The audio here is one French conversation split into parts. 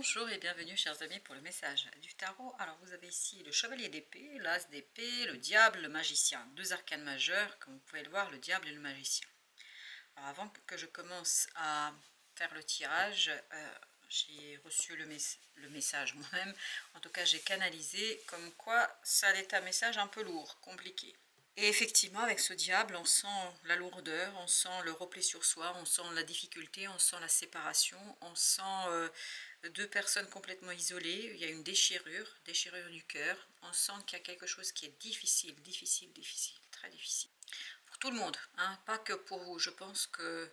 Bonjour et bienvenue chers amis pour le message du tarot. Alors vous avez ici le chevalier d'épée, l'as d'épée, le diable, le magicien. Deux arcanes majeurs, comme vous pouvez le voir, le diable et le magicien. Alors avant que je commence à faire le tirage, j'ai reçu le message moi-même. En tout cas j'ai canalisé comme quoi ça allait être un message un peu lourd, compliqué. Et effectivement, avec ce diable, on sent la lourdeur, on sent le repli sur soi, on sent la difficulté, on sent la séparation, on sent deux personnes complètement isolées, il y a une déchirure du cœur, on sent qu'il y a quelque chose qui est difficile, très difficile. Pour tout le monde, hein, pas que pour vous. Je pense que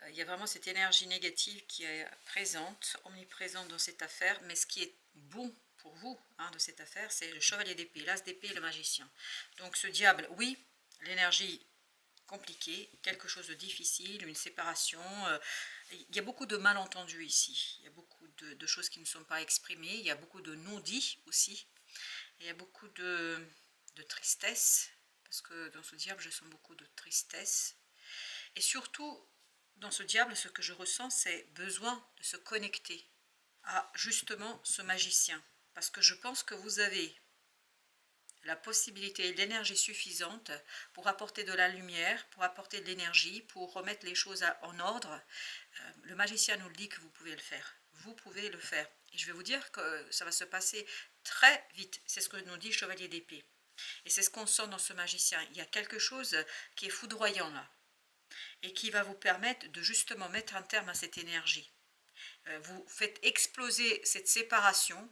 il y a vraiment cette énergie négative qui est présente, omniprésente dans cette affaire, mais ce qui est bon pour vous de cette affaire, c'est le chevalier d'épée, l'as d'épée et le magicien. Donc ce diable, oui, l'énergie compliquée, quelque chose de difficile, une séparation. Il y a beaucoup de malentendus ici, il y a beaucoup de choses qui ne sont pas exprimées, il y a beaucoup de non-dits aussi, il y a beaucoup de tristesse, parce que dans ce diable, je sens beaucoup de tristesse. Et surtout, dans ce diable, ce que je ressens, c'est besoin de se connecter à justement ce magicien. Parce que je pense que vous avez la possibilité et l'énergie suffisante pour apporter de la lumière, pour apporter de l'énergie, pour remettre les choses en ordre. Le magicien nous le dit que vous pouvez le faire. Vous pouvez le faire. Et je vais vous dire que ça va se passer très vite. C'est ce que nous dit Chevalier d'épée. Et c'est ce qu'on sent dans ce magicien. Il y a quelque chose qui est foudroyant là. Et qui va vous permettre de justement mettre un terme à cette énergie. Vous faites exploser cette séparation,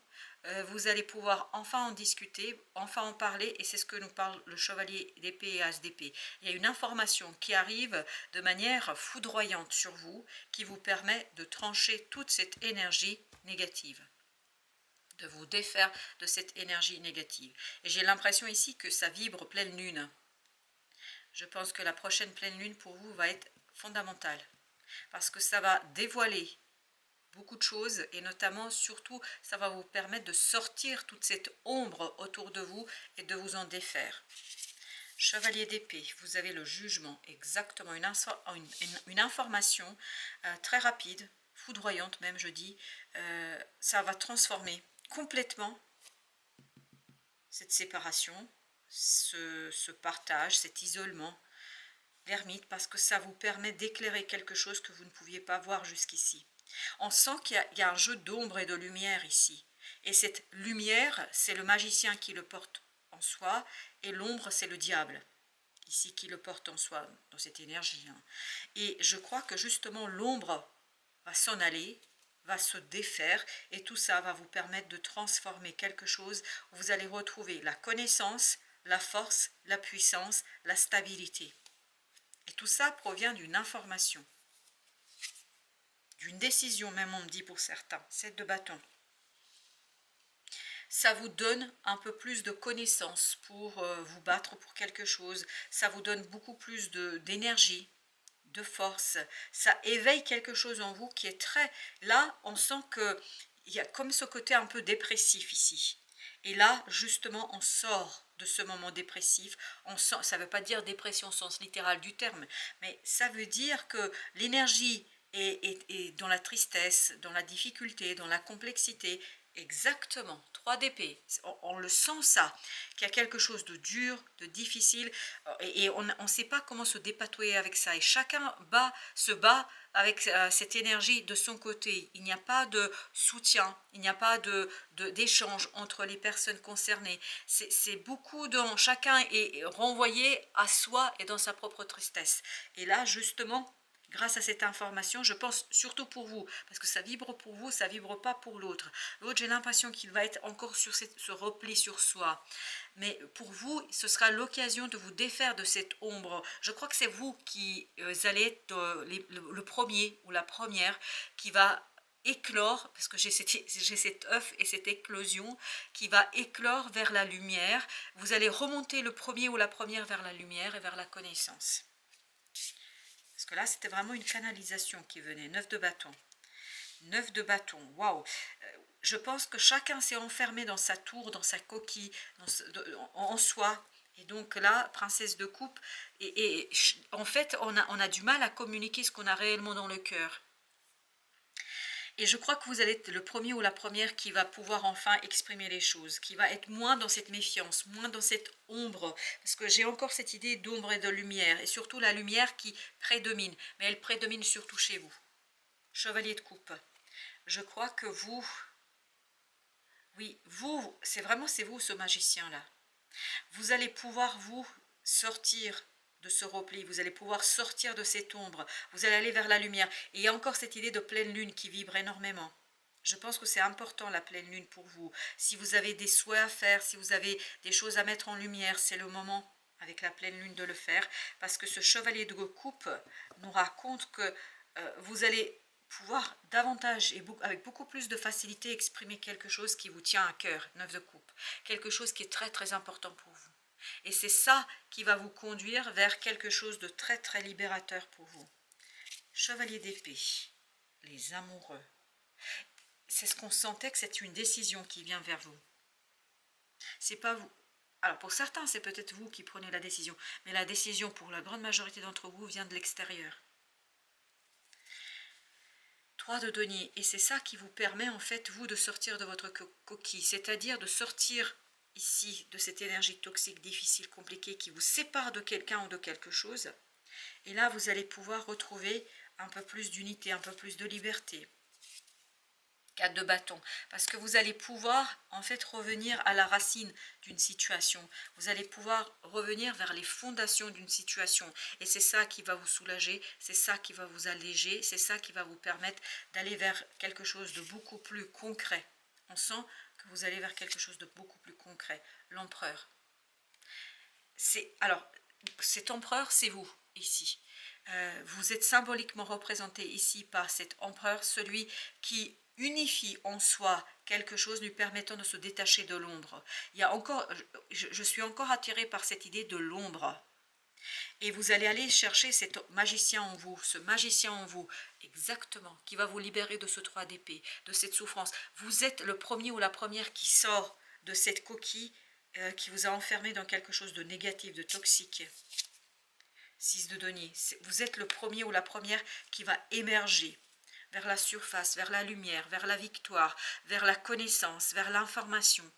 vous allez pouvoir enfin en discuter, enfin en parler, et c'est ce que nous parle le chevalier d'épée et as d'épée. Il y a une information qui arrive de manière foudroyante sur vous, qui vous permet de trancher toute cette énergie négative, de vous défaire de cette énergie négative. Et j'ai l'impression ici que ça vibre pleine lune. Je pense que la prochaine pleine lune pour vous va être fondamentale, parce que ça va dévoiler beaucoup de choses, et notamment, surtout, ça va vous permettre de sortir toute cette ombre autour de vous et de vous en défaire. Chevalier d'épée, vous avez le jugement, exactement, une information très rapide, foudroyante même, je dis. Ça va transformer complètement cette séparation, ce partage, cet isolement, l'ermite, parce que ça vous permet d'éclairer quelque chose que vous ne pouviez pas voir jusqu'ici. On sent qu'il y a un jeu d'ombre et de lumière ici. Et cette lumière, c'est le magicien qui le porte en soi, et l'ombre, c'est le diable, ici, qui le porte en soi, dans cette énergie. Et je crois que justement, l'ombre va s'en aller, va se défaire, et tout ça va vous permettre de transformer quelque chose où vous allez retrouver la connaissance, la force, la puissance, la stabilité. Et tout ça provient d'une information, d'une décision même, on me dit pour certains. 7 de bâton. Ça vous donne un peu plus de connaissances pour vous battre pour quelque chose. Ça vous donne beaucoup plus d'énergie, de force. Ça éveille quelque chose en vous qui est très... Là, on sent qu'il y a comme ce côté un peu dépressif ici. Et là, justement, on sort de ce moment dépressif. On sent, ça ne veut pas dire dépression au sens littéral du terme, mais ça veut dire que l'énergie est dans la tristesse, dans la difficulté, dans la complexité. Exactement, 3 d'épée, on le sent ça, qu'il y a quelque chose de dur, de difficile, et on ne sait pas comment se dépatouiller avec ça, et chacun se bat avec cette énergie de son côté. Il n'y a pas de soutien, il n'y a pas d'échange entre les personnes concernées, c'est beaucoup dont chacun est renvoyé à soi et dans sa propre tristesse. Et là, justement, grâce à cette information, je pense surtout pour vous, parce que ça vibre pour vous, ça vibre pas pour l'autre. L'autre, j'ai l'impression qu'il va être encore sur ce repli sur soi. Mais pour vous, ce sera l'occasion de vous défaire de cette ombre. Je crois que c'est vous qui allez être le premier ou la première qui va éclore, parce que j'ai cet œuf et cette éclosion qui va éclore vers la lumière. Vous allez remonter le premier ou la première vers la lumière et vers la connaissance. Parce que là, c'était vraiment une canalisation qui venait. 9 de bâton. 9 de bâton. Waouh! Je pense que chacun s'est enfermé dans sa tour, dans sa coquille, en soi. Et donc là, princesse de coupe. Et en fait, on a du mal à communiquer ce qu'on a réellement dans le cœur. Et je crois que vous allez être le premier ou la première qui va pouvoir enfin exprimer les choses, qui va être moins dans cette méfiance, moins dans cette ombre, parce que j'ai encore cette idée d'ombre et de lumière, et surtout la lumière qui prédomine, mais elle prédomine surtout chez vous. Chevalier de coupe, je crois que vous, oui, vous, c'est vous ce magicien-là. Vous allez pouvoir vous sortir de ce repli, vous allez pouvoir sortir de cette ombre, vous allez aller vers la lumière. Et il y a encore cette idée de pleine lune qui vibre énormément. Je pense que c'est important la pleine lune pour vous. Si vous avez des souhaits à faire, si vous avez des choses à mettre en lumière, c'est le moment avec la pleine lune de le faire. Parce que ce chevalier de coupe nous raconte que vous allez pouvoir davantage et avec beaucoup plus de facilité exprimer quelque chose qui vous tient à cœur, 9 de coupe. Quelque chose qui est très très important pour vous. Et c'est ça qui va vous conduire vers quelque chose de très très libérateur pour vous. Chevalier d'épée, les amoureux. C'est ce qu'on sentait que c'est une décision qui vient vers vous. C'est pas vous. Alors pour certains, c'est peut-être vous qui prenez la décision, mais la décision pour la grande majorité d'entre vous vient de l'extérieur. 3 de denier, et c'est ça qui vous permet en fait, vous, de sortir de votre coquille, c'est-à-dire de sortir ici de cette énergie toxique, difficile, compliquée, qui vous sépare de quelqu'un ou de quelque chose. Et là, vous allez pouvoir retrouver un peu plus d'unité, un peu plus de liberté. 4 de bâton, parce que vous allez pouvoir en fait revenir à la racine d'une situation, vous allez pouvoir revenir vers les fondations d'une situation, et c'est ça qui va vous soulager, c'est ça qui va vous alléger, c'est ça qui va vous permettre d'aller vers quelque chose de beaucoup plus concret. On sent que vous allez vers quelque chose de beaucoup plus concret. L'empereur, alors cet empereur, c'est vous ici. Vous êtes symboliquement représenté ici par cet empereur, celui qui unifie en soi quelque chose lui permettant de se détacher de l'ombre. Il y a encore, je suis encore attirée par cette idée de l'ombre. Et vous allez aller chercher cet magicien en vous, ce magicien en vous, exactement, qui va vous libérer de ce 3 d'épée, de cette souffrance. Vous êtes le premier ou la première qui sort de cette coquille qui vous a enfermé dans quelque chose de négatif, de toxique. 6 de denier, vous êtes le premier ou la première qui va émerger vers la surface, vers la lumière, vers la victoire, vers la connaissance, vers l'information.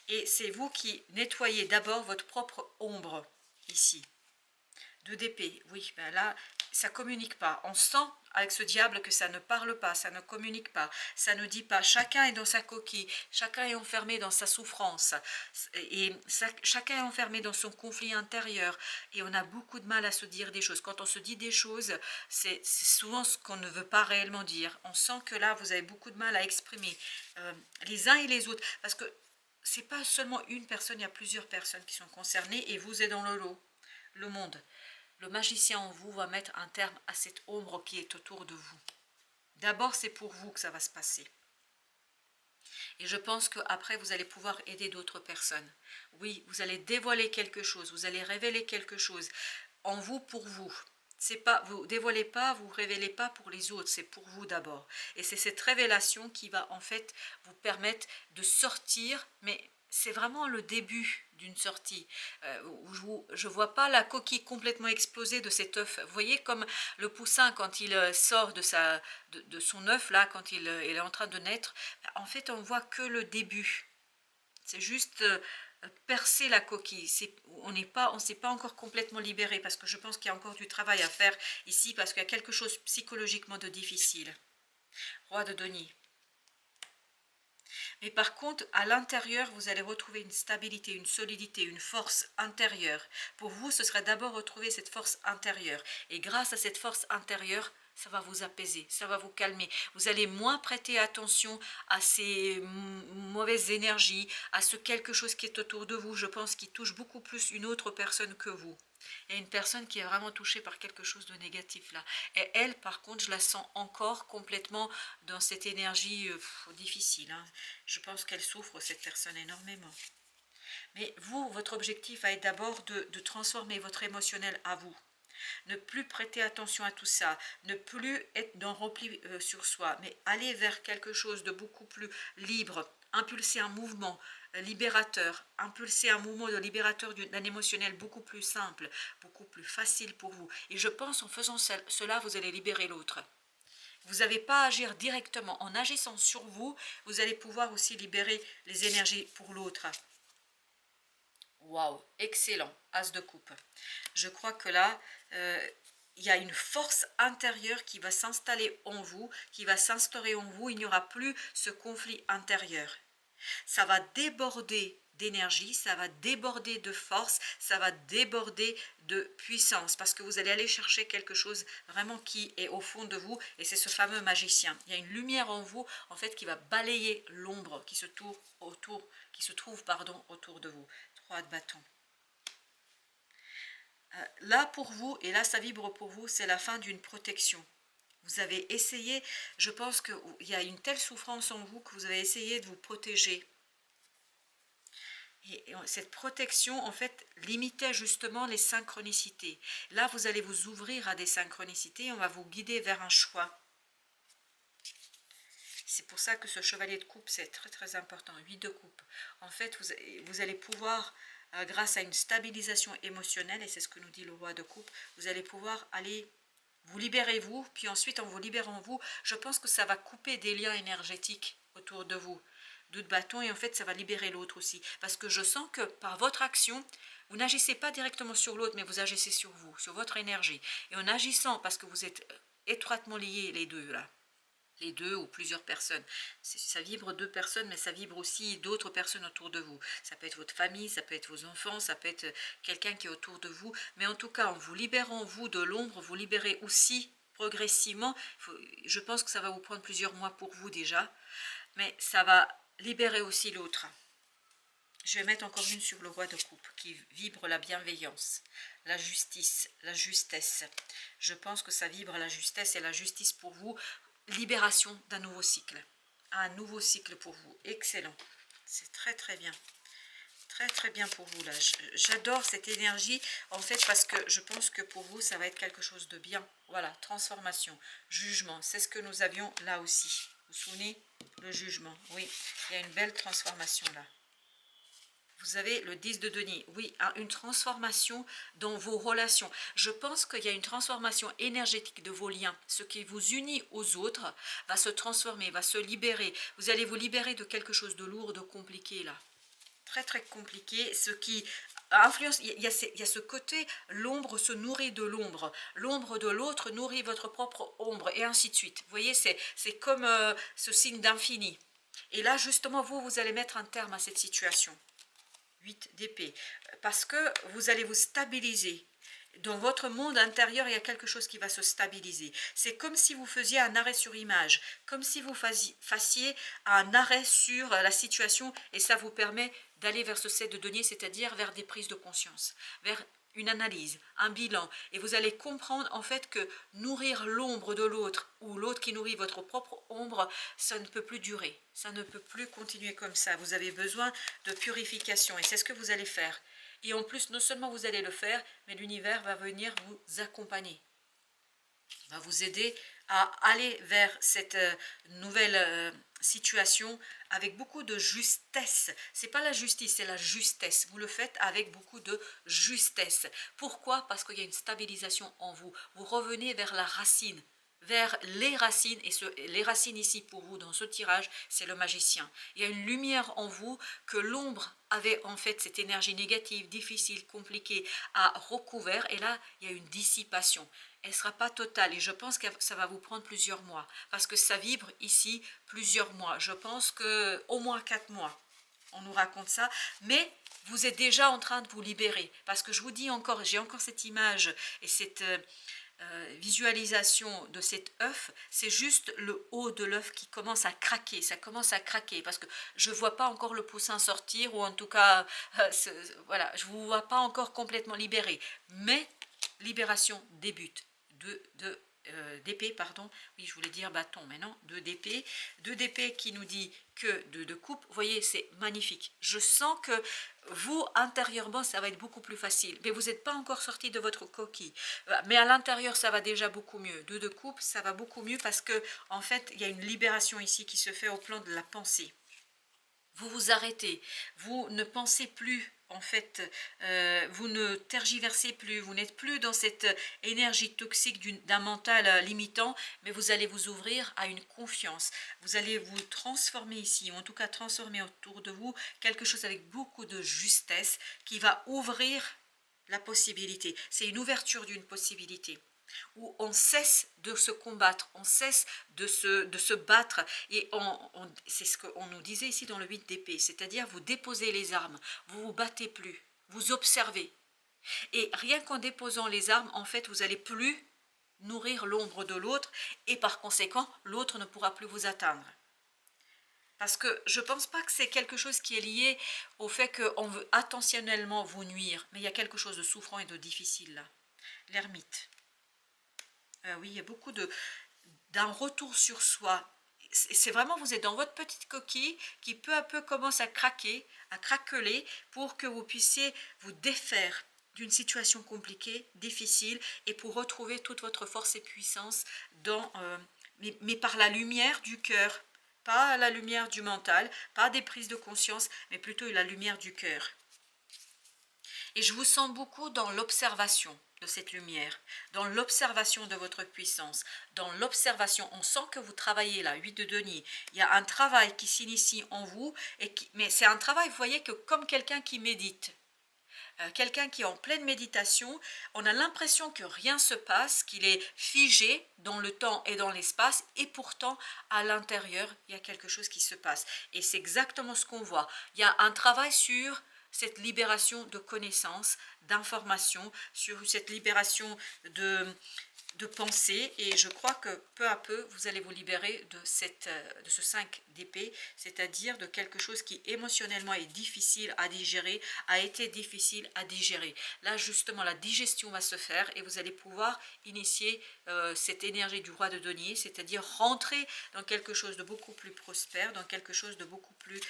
Et c'est vous qui nettoyez d'abord votre propre ombre, ici. 2 d'épée, oui, ben là, ça ne communique pas. On sent avec ce diable que ça ne parle pas, ça ne communique pas, ça ne dit pas. Chacun est dans sa coquille, chacun est enfermé dans sa souffrance, et chacun est enfermé dans son conflit intérieur, et on a beaucoup de mal à se dire des choses. Quand on se dit des choses, c'est souvent ce qu'on ne veut pas réellement dire. On sent que là, vous avez beaucoup de mal à exprimer les uns et les autres, parce que c'est pas seulement une personne, il y a plusieurs personnes qui sont concernées, et vous êtes dans le lot, le monde. Le magicien en vous va mettre un terme à cette ombre qui est autour de vous. D'abord, c'est pour vous que ça va se passer. Et je pense qu'après, vous allez pouvoir aider d'autres personnes. Oui, vous allez dévoiler quelque chose, vous allez révéler quelque chose en vous pour vous. C'est pas, vous dévoilez pas, vous révélez pas pour les autres, c'est pour vous d'abord. Et c'est cette révélation qui va en fait vous permettre de sortir, mais c'est vraiment le début d'une sortie. Je ne vois pas la coquille complètement explosée de cet œuf. Vous voyez comme le poussin quand il sort de son œuf, là, quand il est en train de naître, en fait on voit que le début. C'est juste percer la coquille. On ne s'est pas encore complètement libéré, parce que je pense qu'il y a encore du travail à faire ici, parce qu'il y a quelque chose psychologiquement de difficile. Roi de denier. Mais par contre, à l'intérieur, vous allez retrouver une stabilité, une solidité, une force intérieure. Pour vous, ce serait d'abord retrouver cette force intérieure. Et grâce à cette force intérieure, ça va vous apaiser, ça va vous calmer. Vous allez moins prêter attention à ces mauvaises énergies, à ce quelque chose qui est autour de vous, je pense, qui touche beaucoup plus une autre personne que vous. Il y a une personne qui est vraiment touchée par quelque chose de négatif là. Et elle, par contre, je la sens encore complètement dans cette énergie difficile. Hein. Je pense qu'elle souffre, cette personne, énormément. Mais vous, votre objectif va être d'abord de transformer votre émotionnel à vous. Ne plus prêter attention à tout ça, ne plus être dans repli sur soi, mais aller vers quelque chose de beaucoup plus libre, impulser un mouvement libérateur, impulser un mouvement de libérateur d'un émotionnel beaucoup plus simple, beaucoup plus facile pour vous. Et je pense en faisant cela, vous allez libérer l'autre. Vous n'avez pas à agir directement. En agissant sur vous, vous allez pouvoir aussi libérer les énergies pour l'autre. Waouh, excellent, As de coupe. Je crois que là, il y a une force intérieure qui va s'installer en vous, qui va s'instaurer en vous. Il n'y aura plus ce conflit intérieur. Ça va déborder d'énergie, ça va déborder de force, ça va déborder de puissance, parce que vous allez aller chercher quelque chose vraiment qui est au fond de vous, et c'est ce fameux magicien. Il y a une lumière en vous, en fait, qui va balayer l'ombre qui se trouve autour de vous. 3 de bâton. Là pour vous, et là ça vibre pour vous, c'est la fin d'une protection. Vous avez essayé, je pense qu'il y a une telle souffrance en vous que vous avez essayé de vous protéger. Et cette protection, en fait, limitait justement les synchronicités. Là, vous allez vous ouvrir à des synchronicités, on va vous guider vers un choix. C'est pour ça que ce chevalier de coupe, c'est très très important, 8 de coupe. En fait, vous allez pouvoir, grâce à une stabilisation émotionnelle, et c'est ce que nous dit le roi de coupe, vous allez pouvoir aller vous libérer vous, puis ensuite en vous libérant vous, je pense que ça va couper des liens énergétiques autour de vous. 2 de bâton, et en fait ça va libérer l'autre aussi. Parce que je sens que par votre action, vous n'agissez pas directement sur l'autre, mais vous agissez sur vous, sur votre énergie. Et en agissant, parce que vous êtes étroitement liés les deux là, les deux ou plusieurs personnes. Ça vibre 2 personnes, mais ça vibre aussi d'autres personnes autour de vous. Ça peut être votre famille, ça peut être vos enfants, ça peut être quelqu'un qui est autour de vous. Mais en tout cas, en vous libérant, vous, de l'ombre, vous libérez aussi progressivement. Je pense que ça va vous prendre plusieurs mois pour vous déjà, mais ça va libérer aussi l'autre. Je vais mettre encore une sur le roi de coupe, qui vibre la bienveillance, la justice, la justesse. Je pense que ça vibre la justesse et la justice pour vous. Libération d'un nouveau cycle. Un nouveau cycle pour vous. Excellent. C'est très très bien. Très très bien pour vous là. J'adore cette énergie en fait parce que je pense que pour vous ça va être quelque chose de bien. Voilà, transformation, jugement. C'est ce que nous avions là aussi. Vous vous souvenez? Le jugement. Oui, il y a une belle transformation là. Vous avez le 10 de denier. Oui, une transformation dans vos relations. Je pense qu'il y a une transformation énergétique de vos liens. Ce qui vous unit aux autres va se transformer, va se libérer. Vous allez vous libérer de quelque chose de lourd, de compliqué là. Très très compliqué. Ce qui influence, il y a ce côté, l'ombre se nourrit de l'ombre. L'ombre de l'autre nourrit votre propre ombre et ainsi de suite. Vous voyez, c'est comme ce signe d'infini. Et là, justement, vous allez mettre un terme à cette situation. 8 d'épée, parce que vous allez vous stabiliser. Dans votre monde intérieur, il y a quelque chose qui va se stabiliser. C'est comme si vous faisiez un arrêt sur image, comme si vous fassiez un arrêt sur la situation, et ça vous permet d'aller vers ce 7 de denier, c'est-à-dire vers des prises de conscience, vers une analyse, un bilan, et vous allez comprendre en fait que nourrir l'ombre de l'autre ou l'autre qui nourrit votre propre ombre, ça ne peut plus durer, ça ne peut plus continuer comme ça. Vous avez besoin de purification et c'est ce que vous allez faire. Et en plus, non seulement vous allez le faire, mais l'univers va venir vous accompagner, va vous aider à aller vers cette nouvelle situation avec beaucoup de justesse. C'est pas la justice, c'est la justesse. Vous le faites avec beaucoup de justesse. Pourquoi? Parce qu'il y a une stabilisation en vous. Vous revenez vers la racine, vers les racines, et les racines ici pour vous dans ce tirage, c'est le magicien. Il y a une lumière en vous que l'ombre avait en fait cette énergie négative, difficile, compliquée, à recouvert, et là il y a une dissipation. Elle ne sera pas totale et je pense que ça va vous prendre plusieurs mois parce que ça vibre ici plusieurs mois. Je pense qu'au moins 4 mois, on nous raconte ça, mais vous êtes déjà en train de vous libérer parce que je vous dis encore, j'ai encore cette image et cette visualisation de cet œuf, c'est juste le haut de l'œuf qui commence à craquer, ça commence à craquer parce que je ne vois pas encore le poussin sortir ou en tout cas, voilà, je ne vous vois pas encore complètement libéré, mais libération débute. D'épée, pardon, oui je voulais dire bâton, mais non, 2 d'épée, 2 d'épée qui nous dit que de coupe, vous voyez c'est magnifique, je sens que vous intérieurement ça va être beaucoup plus facile, mais vous n'êtes pas encore sorti de votre coquille, mais à l'intérieur ça va déjà beaucoup mieux, 2 de coupe ça va beaucoup mieux parce que en fait il y a une libération ici qui se fait au plan de la pensée. Vous vous arrêtez, vous ne pensez plus en fait, vous ne tergiversez plus, vous n'êtes plus dans cette énergie toxique d'un mental limitant, mais vous allez vous ouvrir à une confiance. Vous allez vous transformer ici, ou en tout cas transformer autour de vous quelque chose avec beaucoup de justesse qui va ouvrir la possibilité. C'est une ouverture d'une possibilité où on cesse de se combattre, on cesse de se battre, et c'est ce qu'on nous disait ici dans le 8 d'épée, c'est-à-dire vous déposez les armes, vous vous battez plus, vous observez, et rien qu'en déposant les armes, en fait, vous n'allez plus nourrir l'ombre de l'autre, et par conséquent, l'autre ne pourra plus vous atteindre. Parce que je ne pense pas que c'est quelque chose qui est lié au fait qu'on veut intentionnellement vous nuire, mais il y a quelque chose de souffrant et de difficile là. L'ermite. Oui, il y a beaucoup d'un retour sur soi. C'est vraiment, vous êtes dans votre petite coquille qui peu à peu commence à craquer, à craqueler pour que vous puissiez vous défaire d'une situation compliquée, difficile, et pour retrouver toute votre force et puissance mais par la lumière du cœur, pas la lumière du mental, pas des prises de conscience, mais plutôt la lumière du cœur. Et je vous sens beaucoup dans l'observation de cette lumière, dans l'observation de votre puissance, dans l'observation. On sent que vous travaillez là, 8 de denier. Il y a un travail qui s'initie en vous, mais c'est un travail, vous voyez, que comme quelqu'un qui médite. Quelqu'un qui est en pleine méditation, on a l'impression que rien se passe, qu'il est figé dans le temps et dans l'espace, et pourtant à l'intérieur il y a quelque chose qui se passe, et c'est exactement ce qu'on voit. Il y a un travail sur cette libération de connaissances, d'informations, sur cette libération de pensée, et je crois que peu à peu vous allez vous libérer de ce 5 d'épée, c'est-à-dire de quelque chose qui émotionnellement est difficile à digérer, a été difficile à digérer. Là justement la digestion va se faire et vous allez pouvoir initier cette énergie du roi de denier, c'est-à-dire rentrer dans quelque chose de beaucoup plus prospère, dans quelque chose de beaucoup plus,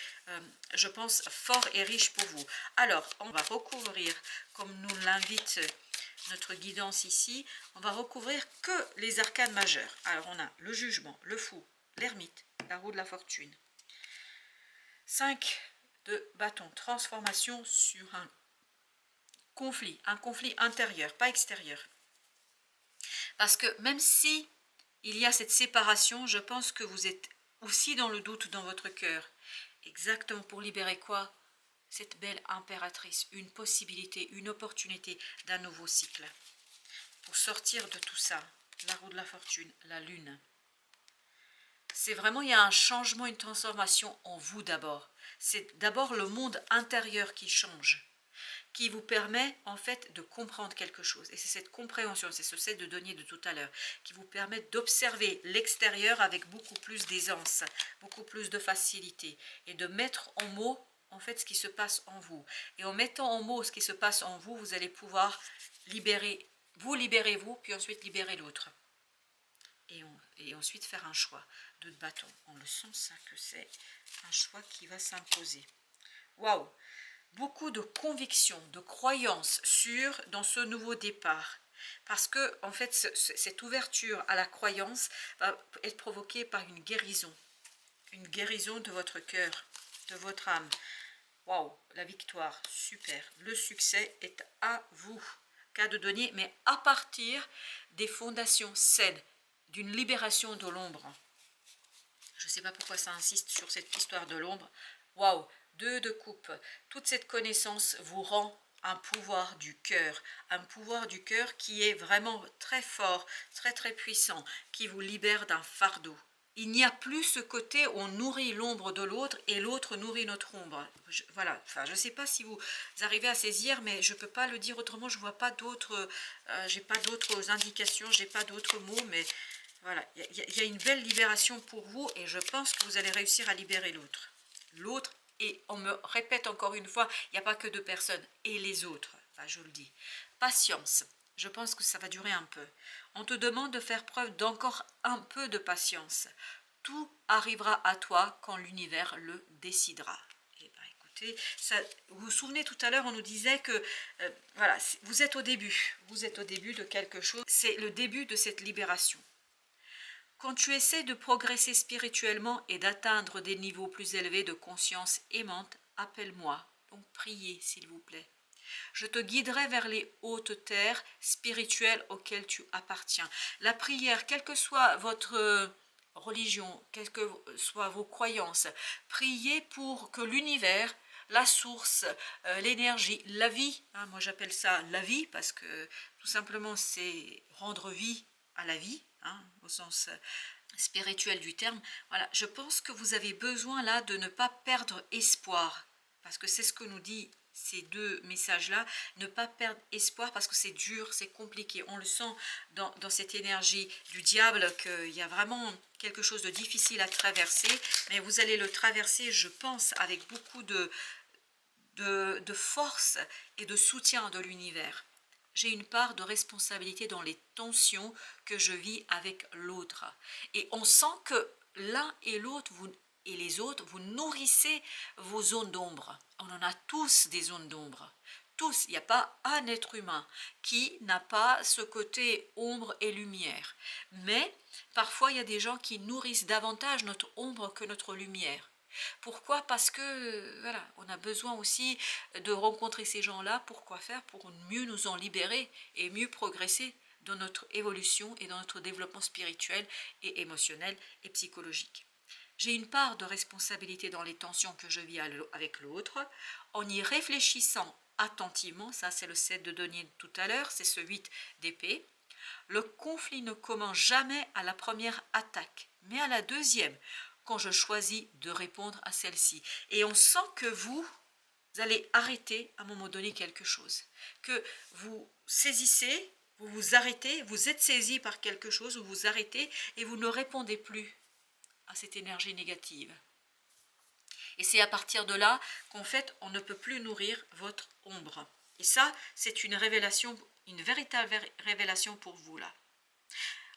je pense, fort et riche pour vous. Alors on va recouvrir, comme nous l'invite notre guidance ici, on va recouvrir que les arcanes majeures. Alors on a le jugement, le fou, l'ermite, la roue de la fortune. 5 de bâton, transformation sur un conflit intérieur, pas extérieur. Parce que même si il y a cette séparation, je pense que vous êtes aussi dans le doute dans votre cœur. Exactement, pour libérer quoi? Cette belle impératrice, une possibilité, une opportunité d'un nouveau cycle. Pour sortir de tout ça, la roue de la fortune, la lune. C'est vraiment, il y a un changement, une transformation en vous d'abord. C'est d'abord le monde intérieur qui change, qui vous permet en fait de comprendre quelque chose. Et c'est cette compréhension, c'est ce 7 de denier de tout à l'heure, qui vous permet d'observer l'extérieur avec beaucoup plus d'aisance, beaucoup plus de facilité, et de mettre en mots en fait ce qui se passe en vous. Et en mettant en mots ce qui se passe en vous, vous allez pouvoir libérer, vous libérez-vous, puis ensuite libérer l'autre. Et ensuite faire un choix de bâton. On le sent ça que c'est un choix qui va s'imposer. Waouh! Beaucoup de convictions, de croyances dans ce nouveau départ. Parce que, en fait, cette ouverture à la croyance va être provoquée par une guérison de votre cœur, de votre âme. Waouh, la victoire, super. Le succès est à vous. Cas de denier, mais à partir des fondations saines, d'une libération de l'ombre. Je ne sais pas pourquoi ça insiste sur cette histoire de l'ombre. Waouh, 2 de coupe. Toute cette connaissance vous rend un pouvoir du cœur qui est vraiment très fort, très très puissant, qui vous libère d'un fardeau. Il n'y a plus ce côté où on nourrit l'ombre de l'autre et l'autre nourrit notre ombre. Voilà, enfin, je ne sais pas si vous arrivez à saisir, mais je ne peux pas le dire autrement, je vois pas d'autres, j'ai pas d'autres indications, j'ai pas d'autres mots, mais voilà, il y a une belle libération pour vous et je pense que vous allez réussir à libérer l'autre. L'autre, et on me répète encore une fois, il n'y a pas que 2 personnes, et les autres, enfin, je le dis. Patience, je pense que ça va durer un peu. On te demande de faire preuve d'encore un peu de patience. Tout arrivera à toi quand l'univers le décidera. Eh bien, écoutez, ça, vous vous souvenez tout à l'heure, on nous disait que voilà, vous êtes au début de quelque chose, c'est le début de cette libération. Quand tu essaies de progresser spirituellement et d'atteindre des niveaux plus élevés de conscience aimante, appelle-moi. Donc priez, s'il vous plaît. Je te guiderai vers les hautes terres spirituelles auxquelles tu appartiens. La prière, quelle que soit votre religion, quelles que soient vos croyances, priez pour que l'univers, la source, l'énergie, la vie, hein, moi j'appelle ça la vie parce que tout simplement c'est rendre vie à la vie, hein, au sens spirituel du terme. Voilà, je pense que vous avez besoin là de ne pas perdre espoir, parce que c'est ce que nous dit ces deux messages-là, ne pas perdre espoir parce que c'est dur, c'est compliqué. On le sent dans cette énergie du diable qu'il y a vraiment quelque chose de difficile à traverser, mais vous allez le traverser, je pense, avec beaucoup de force et de soutien de l'univers. J'ai une part de responsabilité dans les tensions que je vis avec l'autre. Et on sent que l'un et l'autre, et les autres, vous nourrissez vos zones d'ombre. On en a tous des zones d'ombre. Tous, il n'y a pas un être humain qui n'a pas ce côté ombre et lumière. Mais parfois, il y a des gens qui nourrissent davantage notre ombre que notre lumière. Pourquoi? Parce que voilà, on a besoin aussi de rencontrer ces gens-là. Pourquoi faire? Pour mieux nous en libérer et mieux progresser dans notre évolution et dans notre développement spirituel et émotionnel et psychologique. J'ai une part de responsabilité dans les tensions que je vis avec l'autre, en y réfléchissant attentivement. Ça, c'est le 7 de denier de tout à l'heure, c'est ce 8 d'épée. Le conflit ne commence jamais à la première attaque, mais à la deuxième, quand je choisis de répondre à celle-ci. Et on sent que vous allez arrêter à un moment donné quelque chose, que vous saisissez, vous vous arrêtez, vous êtes saisi par quelque chose, vous vous arrêtez et vous ne répondez plus à cette énergie négative. Et c'est à partir de là qu'en fait, on ne peut plus nourrir votre ombre. Et ça, c'est une révélation, une véritable révélation pour vous là.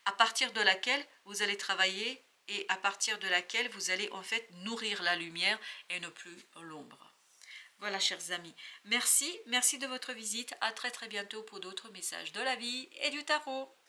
À partir de laquelle vous allez travailler et à partir de laquelle vous allez en fait nourrir la lumière et ne plus l'ombre. Voilà, chers amis. Merci de votre visite. À très bientôt pour d'autres messages de la vie et du tarot.